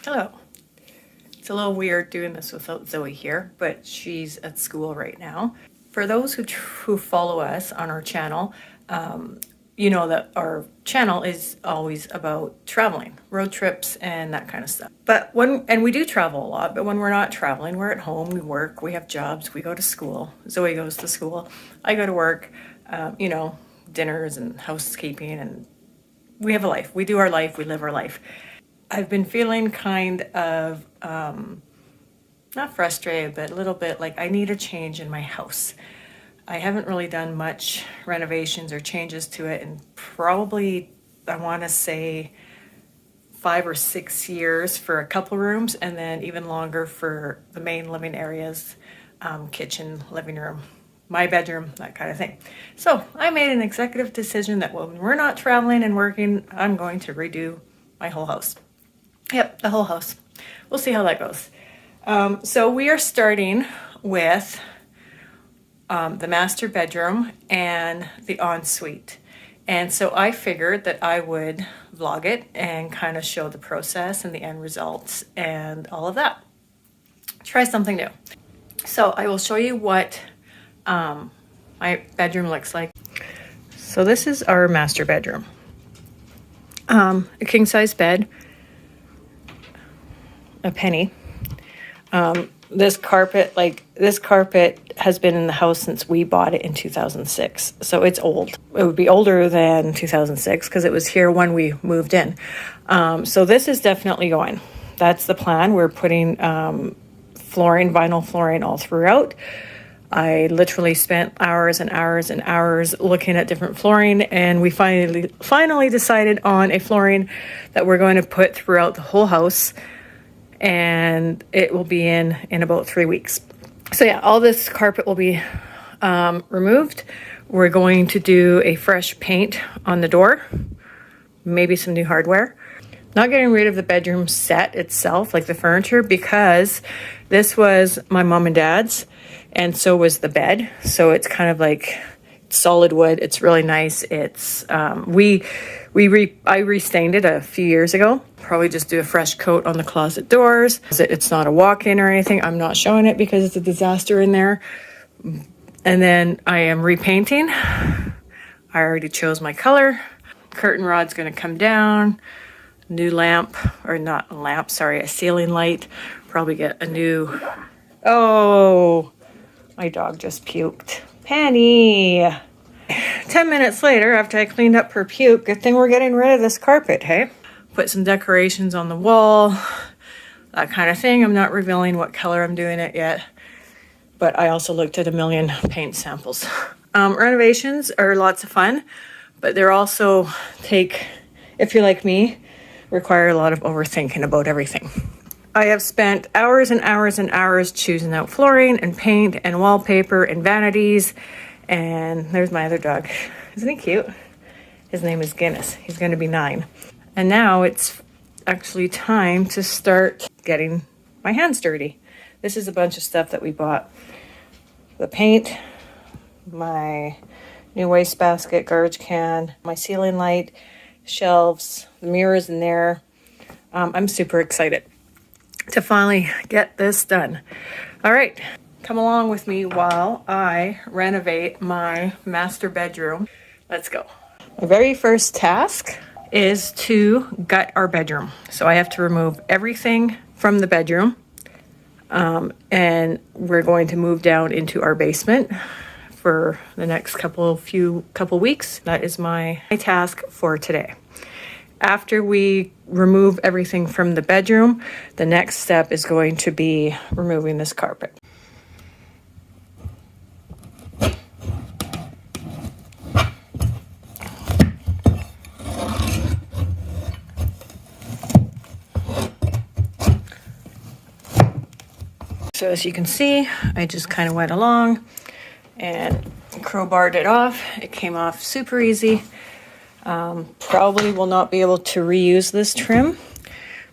Hello. It's a little weird doing this without Zoe here, but she's at school right now. For those who follow us on our channel, you know that our channel is always about traveling, road trips and that kind of stuff. But and we do travel a lot, but when we're not traveling, we're at home, we work, we have jobs, we go to school. Zoe goes to school, I go to work, dinners and housekeeping, and we have a life. We do our life, we live our life. I've been feeling kind of, not frustrated, but a little bit like I need a change in my house. I haven't really done much renovations or changes to it in probably, I want to say 5 or 6 years for a couple rooms, and then even longer for the main living areas, kitchen, living room, my bedroom, that kind of thing. So I made an executive decision that when we're not traveling and working, I'm going to redo my whole house. Yep, the whole house. We'll see how that goes. So we are starting with the master bedroom and the ensuite. And so I figured that I would vlog it and kind of show the process and the end results and all of that. Try something new. So I will show you what my bedroom looks like. So this is our master bedroom. A king size bed, a penny. This carpet has been in the house since we bought it in 2006. So it's old. It would be older than 2006 because it was here when we moved in. So this is definitely going. That's the plan. We're putting flooring, vinyl flooring all throughout. I literally spent hours and hours and hours looking at different flooring, and we finally decided on a flooring that we're going to put throughout the whole house. And it will be in about 3 weeks. So yeah, all this carpet will be removed. We're going to do a fresh paint on the door, maybe some new hardware. Not getting rid of the bedroom set itself, like the furniture, because this was my mom and dad's, and so was the bed. So it's kind of like solid wood. It's really nice. It's I restained it a few years ago. Probably just do a fresh coat on the closet doors. It's not a walk-in or anything. I'm not showing it because it's a disaster in there. And then I am repainting. I already chose my color. Curtain rod's gonna come down. New lamp, or not a lamp, sorry, a ceiling light. Probably get a new, oh, my dog just puked. Penny. 10 minutes later, after I cleaned up her puke, good thing we're getting rid of this carpet, hey? Put some decorations on the wall, that kind of thing. I'm not revealing what color I'm doing it yet, but I also looked at a million paint samples. Renovations are lots of fun, but they're also if you're like me, require a lot of overthinking about everything. I have spent hours and hours and hours choosing out flooring and paint and wallpaper and vanities. And there's my other dog. Isn't he cute? His name is Guinness. He's going to be 9. And now it's actually time to start getting my hands dirty. This is a bunch of stuff that we bought. The paint, my new wastebasket, garbage can, my ceiling light, shelves, the mirrors in there. I'm super excited to finally get this done. All right. Come along with me while I renovate my master bedroom. Let's go. My very first task is to gut our bedroom. So I have to remove everything from the bedroom. And we're going to move down into our basement for the next couple weeks. That is my task for today. After we remove everything from the bedroom, the next step is going to be removing this carpet. So as you can see, I just kind of went along and crowbarred it off. It came off super easy. Probably will not be able to reuse this trim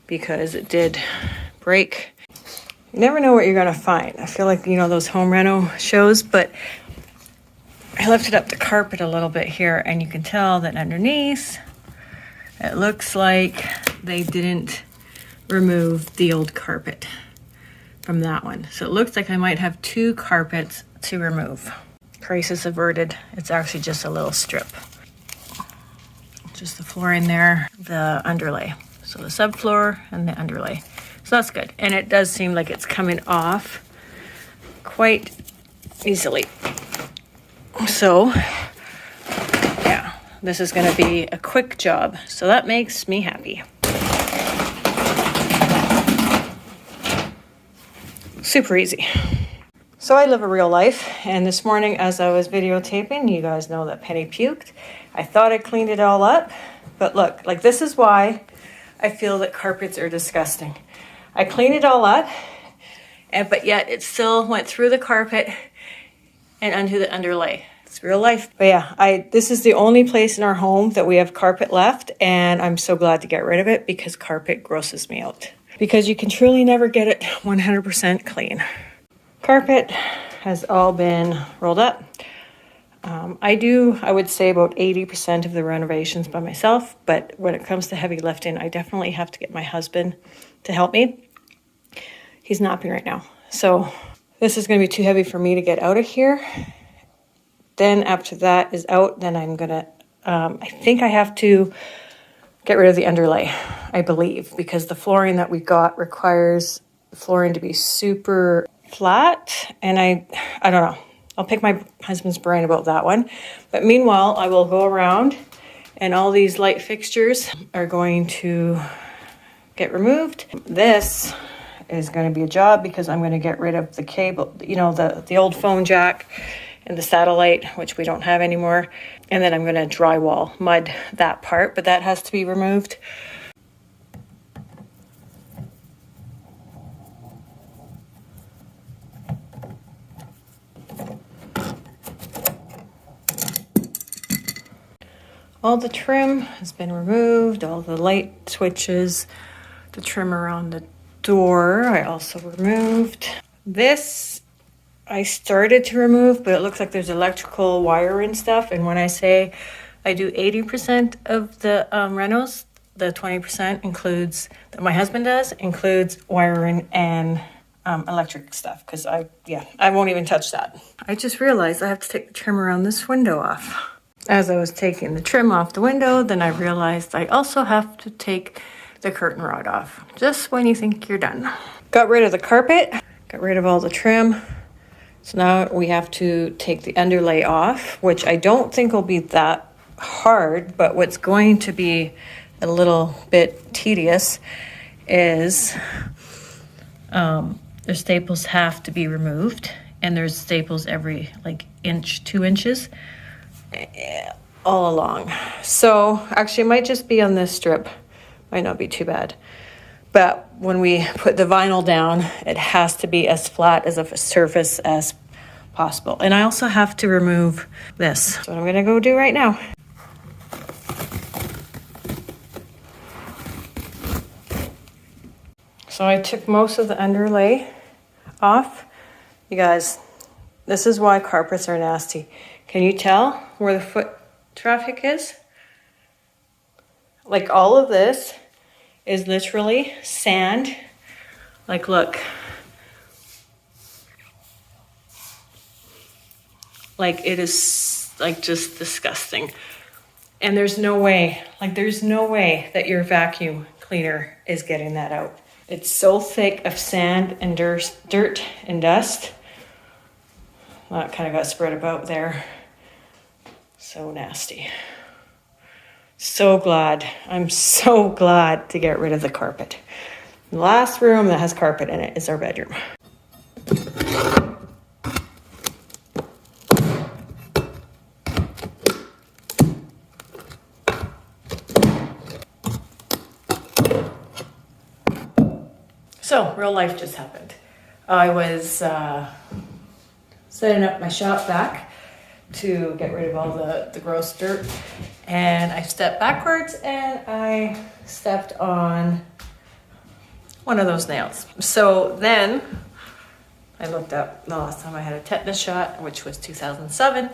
because it did break. You never know what you're gonna find. I feel like, those home reno shows, but I lifted up the carpet a little bit here and you can tell that underneath, it looks like they didn't remove the old carpet from that one. So it looks like I might have 2 carpets to remove. Crisis averted. It's actually just a little strip. Just the flooring there, the underlay. So the subfloor and the underlay. So that's good. And it does seem like it's coming off quite easily. So yeah, this is going to be a quick job. So that makes me happy. Super easy. So I live a real life, and this morning as I was videotaping, you guys know that Penny puked. I thought I cleaned it all up, but look, like this is why I feel that carpets are disgusting. I cleaned it all up, but yet it still went through the carpet and onto the underlay. It's real life. But yeah, this is the only place in our home that we have carpet left, and I'm so glad to get rid of it because carpet grosses me out. Because you can truly never get it 100% clean. Carpet has all been rolled up. I would say about 80% of the renovations by myself, but when it comes to heavy lifting, I definitely have to get my husband to help me. He's napping right now. So this is going to be too heavy for me to get out of here. Then after that is out, then I'm going to, I think I have to get rid of the underlay, I believe, because the flooring that we got requires the flooring to be super flat, and I don't know. I'll pick my husband's brain about that one. But meanwhile, I will go around, and all these light fixtures are going to get removed. This is going to be a job because I'm going to get rid of the cable, you know, the old phone jack and the satellite, which we don't have anymore. And then I'm going to drywall, mud that part, but that has to be removed. All the trim has been removed, all the light switches, the trim around the door I also removed. This I started to remove, but it looks like there's electrical wire and stuff. And when I say I do 80% of the renos, the 20% includes, that my husband does, includes wiring and electric stuff. Because I won't even touch that. I just realized I have to take the trim around this window off. As I was taking the trim off the window, then I realized I also have to take the curtain rod off, just when you think you're done. Got rid of the carpet, got rid of all the trim. So now we have to take the underlay off, which I don't think will be that hard, but what's going to be a little bit tedious is the staples have to be removed, and there's staples every like inch, 2 inches. All along. So actually it might just be on this strip. Might not be too bad. But when we put the vinyl down, it has to be as flat as a surface as possible. And I also have to remove this. That's what I'm gonna go do right now. So I took most of the underlay off. You guys, this is why carpets are nasty. Can you tell where the foot traffic is? Like all of this is literally sand. Like look. Like it is like just disgusting. And there's no way that your vacuum cleaner is getting that out. It's so thick of sand and dirt and dust. Well, it kind of got spread about there. So nasty. So glad. I'm so glad to get rid of the carpet. The last room that has carpet in it is our bedroom. So, real life just happened. I was setting up my shop back to get rid of all the gross dirt, and I stepped backwards and I stepped on one of those nails. So then I looked up the last time I had a tetanus shot, which was 2007,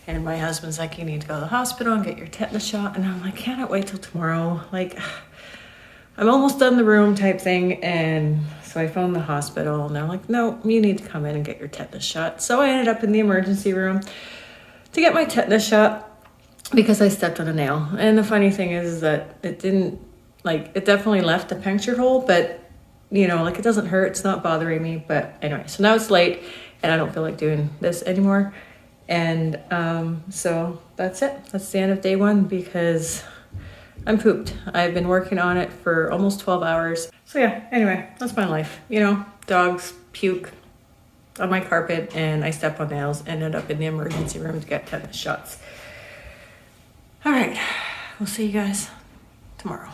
and my husband's like, you need to go to the hospital and get your tetanus shot. And I'm like, can't I wait till tomorrow? Like, I'm almost done the room type thing. And so I phoned the hospital and they're like, no, you need to come in and get your tetanus shot. So I ended up in the emergency room to get my tetanus shot because I stepped on a nail. And the funny thing is that it didn't, like, it definitely left a puncture hole, but you know, like, it doesn't hurt. It's not bothering me. But anyway, so now it's late and I don't feel like doing this anymore. And so that's it. That's the end of day one because I'm pooped. I've been working on it for almost 12 hours. So yeah, anyway, that's my life. You know, dogs puke on my carpet and I step on nails, ended up in the emergency room to get tetanus shots. All right, we'll see you guys tomorrow.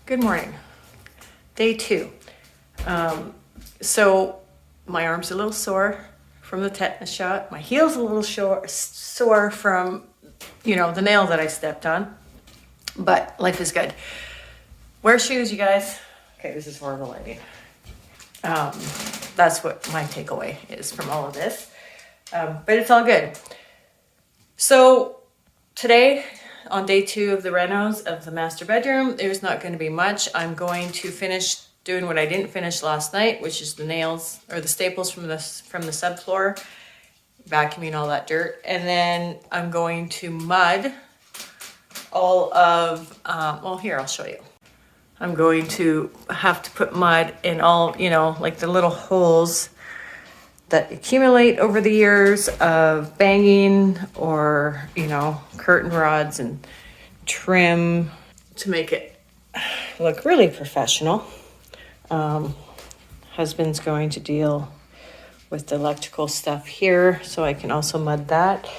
Good morning. Day 2. So my arm's a little sore from the tetanus shot. My heel's a little sore from, you know, the nail that I stepped on. But life is good. Wear shoes, you guys. Okay, this is horrible lighting. That's what my takeaway is from all of this. But it's all good. So today, on day 2 of the renos of the master bedroom, there's not going to be much. I'm going to finish doing what I didn't finish last night, which is the nails or the staples from the subfloor, vacuuming all that dirt. And then I'm going to mud all of, well, here, I'll show you. I'm going to have to put mud in all, you know, like the little holes that accumulate over the years of banging or, you know, curtain rods and trim to make it look really professional. Husband's going to deal with the electrical stuff here, so I can also mud that.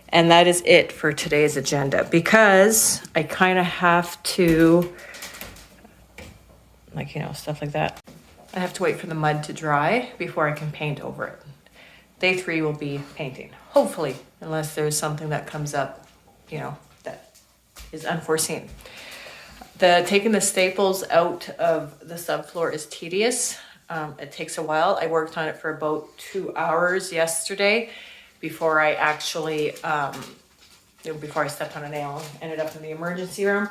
And that is it for today's agenda because I kind of have to, like, you know, stuff like that. I have to wait for the mud to dry before I can paint over it. Day 3 will be painting, hopefully, unless there's something that comes up, you know, that is unforeseen. Taking the staples out of the subfloor is tedious. It takes a while. I worked on it for about 2 hours yesterday before I actually, before I stepped on a nail and ended up in the emergency room.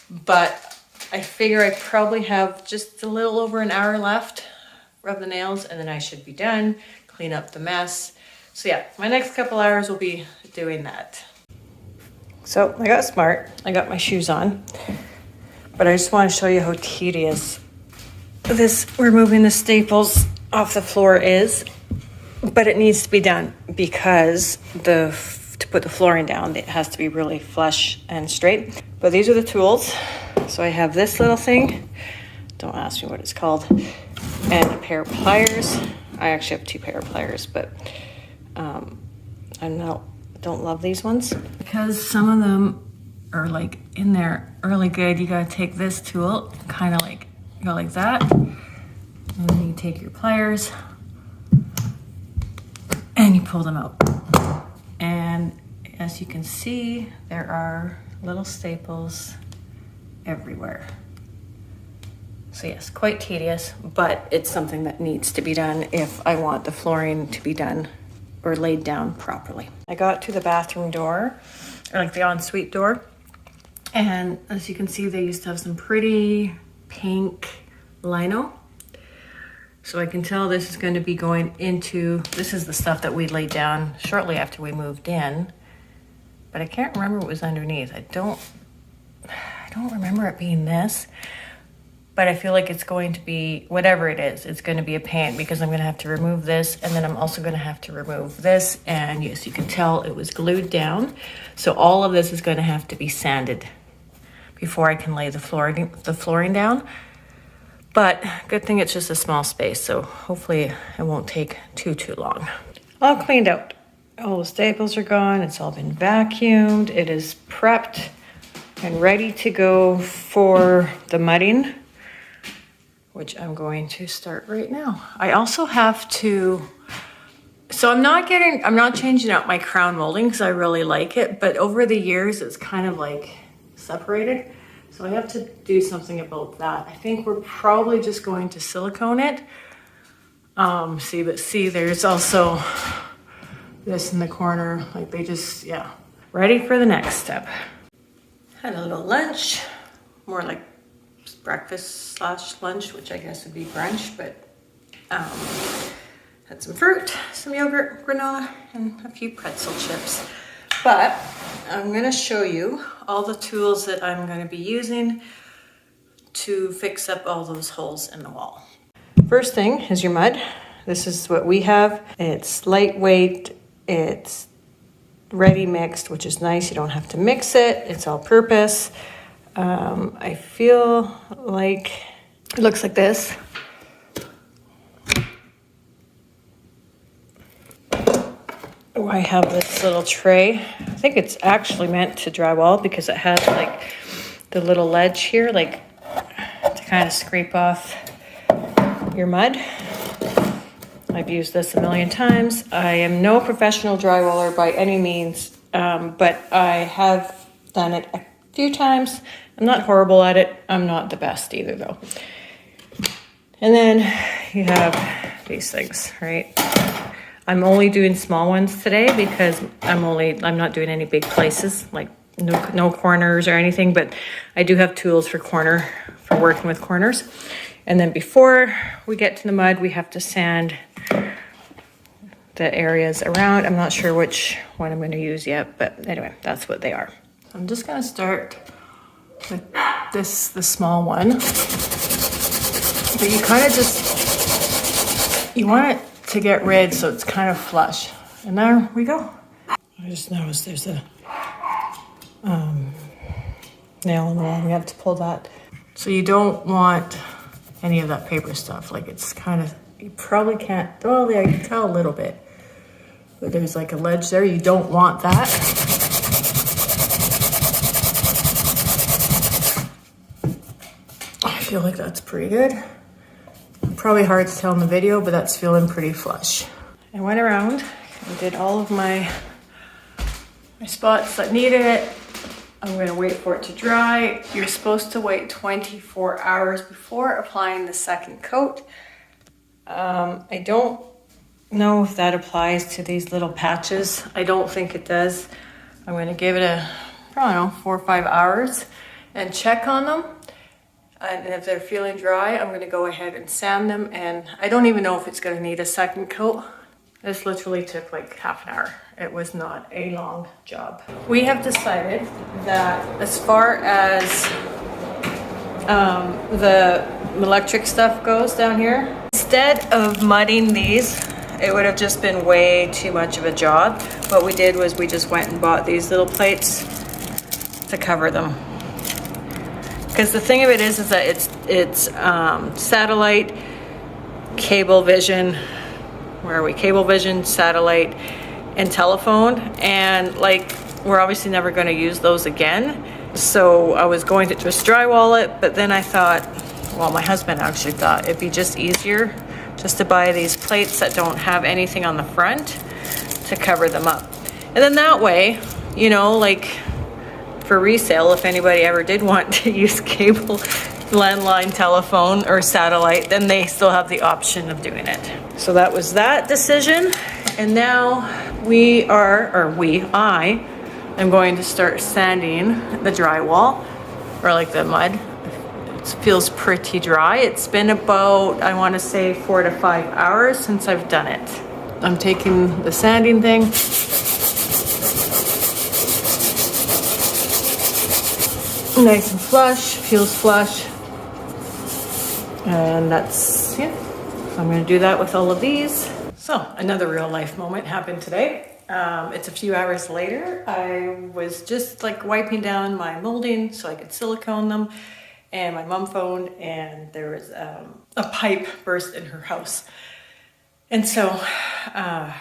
But I figure I probably have just a little over an hour left, rub the nails, and then I should be done, clean up the mess. So yeah, my next couple hours will be doing that. So I got smart. I got my shoes on. But I just want to show you how tedious this removing the staples off the floor is. But it needs to be done because to put the flooring down, it has to be really flush and straight. But these are the tools. So I have this little thing. Don't ask me what it's called. And a pair of pliers. I actually have 2 pair of pliers, but I don't love these ones because some of them are like in there really good. You gotta take this tool, kind of like go like that, and then you take your pliers and you pull them out. And as you can see, there are little staples everywhere. So yes, quite tedious, but it's something that needs to be done if I want the flooring to be done or laid down properly. I got to the bathroom door, or like the ensuite door, and as you can see, they used to have some pretty pink lino. So I can tell this is going to be going into, this is the stuff that we laid down shortly after we moved in, but I can't remember what was underneath. I don't remember it being this, but I feel like it's going to be, whatever it is, it's going to be a pain because I'm going to have to remove this, and then I'm also going to have to remove this, and yes, you can tell it was glued down. So all of this is going to have to be sanded before I can lay the flooring down. But good thing it's just a small space, so hopefully it won't take too long. All cleaned out. All the staples are gone. It's all been vacuumed. It is prepped and ready to go for the mudding, which I'm going to start right now. I also have to, so I'm not changing out my crown molding because I really like it, but over the years it's kind of like separated. So I have to do something about that. I think we're probably just going to silicone it. See, there's also this in the corner. Like they just, yeah, ready for the next step. Had a little lunch, more like breakfast slash lunch, which I guess would be brunch, but had some fruit, some yogurt, granola, and a few pretzel chips. But I'm gonna show you all the tools that I'm gonna be using to fix up all those holes in the wall. First thing is your mud. This is what we have. It's lightweight, it's ready mixed, which is nice. You don't have to mix it. It's all purpose. I feel like it looks like this. Oh, I have this little tray. I think it's actually meant to drywall because it has like the little ledge here, like to kind of scrape off your mud. I've used this a million times. I am no professional drywaller by any means, but I have done it a few times. I'm not horrible at it. I'm not the best either though. And then you have these things, right? I'm only doing small ones today because I'm not doing any big places, like no corners or anything, but I do have tools for working with corners. And then before we get to the mud, we have to sand the areas around. I'm not sure which one I'm going to use yet, but anyway, that's what they are. I'm just going to start with the small one. But you kind of you want it to get rid so it's kind of flush. And there we go. I just noticed there's a nail in the wall. We have to pull that. So you don't want any of that paper stuff. Like it's kind of, you probably can't, well, yeah, you can tell a little bit. But there's like a ledge there. You don't want that. I feel like that's pretty good. Probably hard to tell in the video, but that's feeling pretty flush. I went around and did all of my spots that needed it. I'm going to wait for it to dry. You're supposed to wait 24 hours before applying the second coat. I don't know if that applies to these little patches. I don't think it does. I'm going to give it I don't know, 4 or 5 hours and check on them. And if they're feeling dry, I'm going to go ahead and sand them. And I don't even know if it's going to need a second coat. This literally took like half an hour. It was not a long job. We have decided that as far as the electric stuff goes down here, instead of mudding these, it would have just been way too much of a job. What we did was we just went and bought these little plates to cover them. Because the thing of it is that it's satellite, cable vision, where are we? Cable vision, satellite, and telephone. And like, we're obviously never going to use those again. So I was going to just drywall it, but then I thought, well, my husband actually thought it'd be just easier just to buy these plates that don't have anything on the front to cover them up. And then that way, you know, like for resale, if anybody ever did want to use cable, landline telephone or satellite, then they still have the option of doing it. So that was that decision. And now I am going to start sanding the drywall, or like the mud. It feels pretty dry. It's been about, I want to say 4 to 5 hours since I've done it. I'm taking the sanding thing. Nice and flush, feels flush. And that's, yeah. So I'm going to do that with all of these. So another real life moment happened today. It's a few hours later. I was just like wiping down my molding so I could silicone them. And my mom phoned and there was a pipe burst in her house. And so, yeah,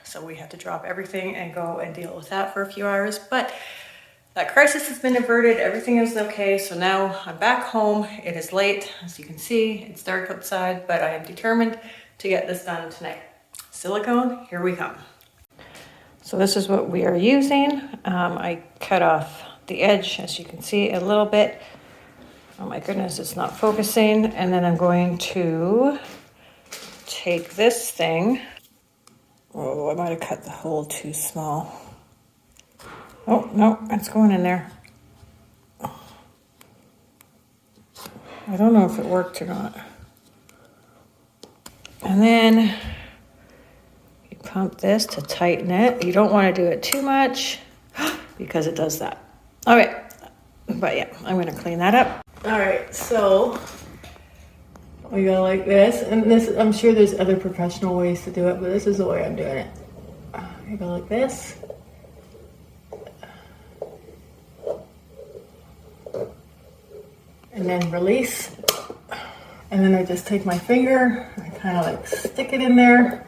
so we had to drop everything and go and deal with that for a few hours. But that crisis has been averted. Everything is okay. So now I'm back home. It is late. As you can see, it's dark outside, but I am determined to get this done tonight. Silicone, here we come. So this is what we are using. I cut off the edge, as you can see, a little bit. Oh my goodness, it's not focusing. And then I'm going to take this thing. Oh, I might have cut the hole too small. Oh, no, it's going in there. I don't know if it worked or not. And then you pump this to tighten it. You don't want to do it too much because it does that. All right, but yeah, I'm gonna clean that up. All right, so we go like this, and this, I'm sure there's other professional ways to do it, but this is the way I'm doing it. You go like this. And then release. And then I just take my finger, I kind of like stick it in there,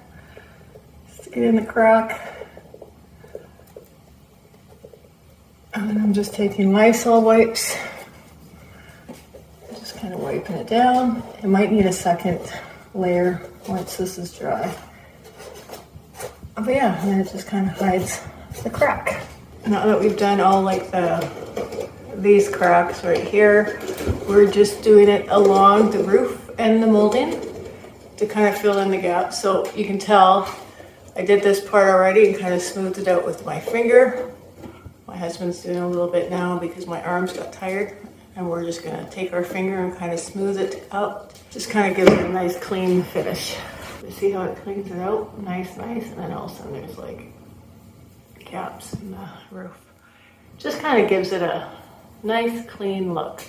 stick it in the crack. And then I'm just taking Lysol wipes, just kind of wiping it down. It might need a second layer once this is dry. But yeah, and then it just kind of hides the crack. Now that we've done all like these cracks right here, we're just doing it along the roof and the molding to kind of fill in the gaps. So you can tell I did this part already and kind of smoothed it out with my finger. My husband's doing a little bit now because my arms got tired, and we're just gonna take our finger and kind of smooth it out. Just kind of gives it a nice clean finish. You see how it cleans it out? Nice, nice. And then all of a sudden there's like gaps in the roof. Just kind of gives it a nice clean look.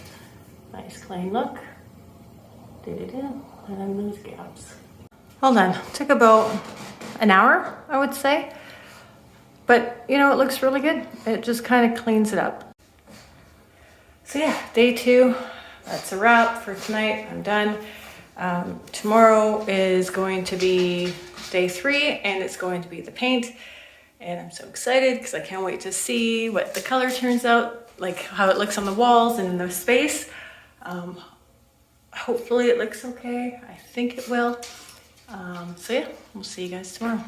Nice clean look. And then those gaps. Hold on, took about an hour, I would say. But you know, it looks really good. It just kind of cleans it up. So yeah, day 2, that's a wrap for tonight. I'm done. Tomorrow is going to be day 3, and it's going to be the paint. And I'm so excited because I can't wait to see what the color turns out, like how it looks on the walls and in the space. Hopefully it looks okay. I think it will. So yeah, we'll see you guys tomorrow.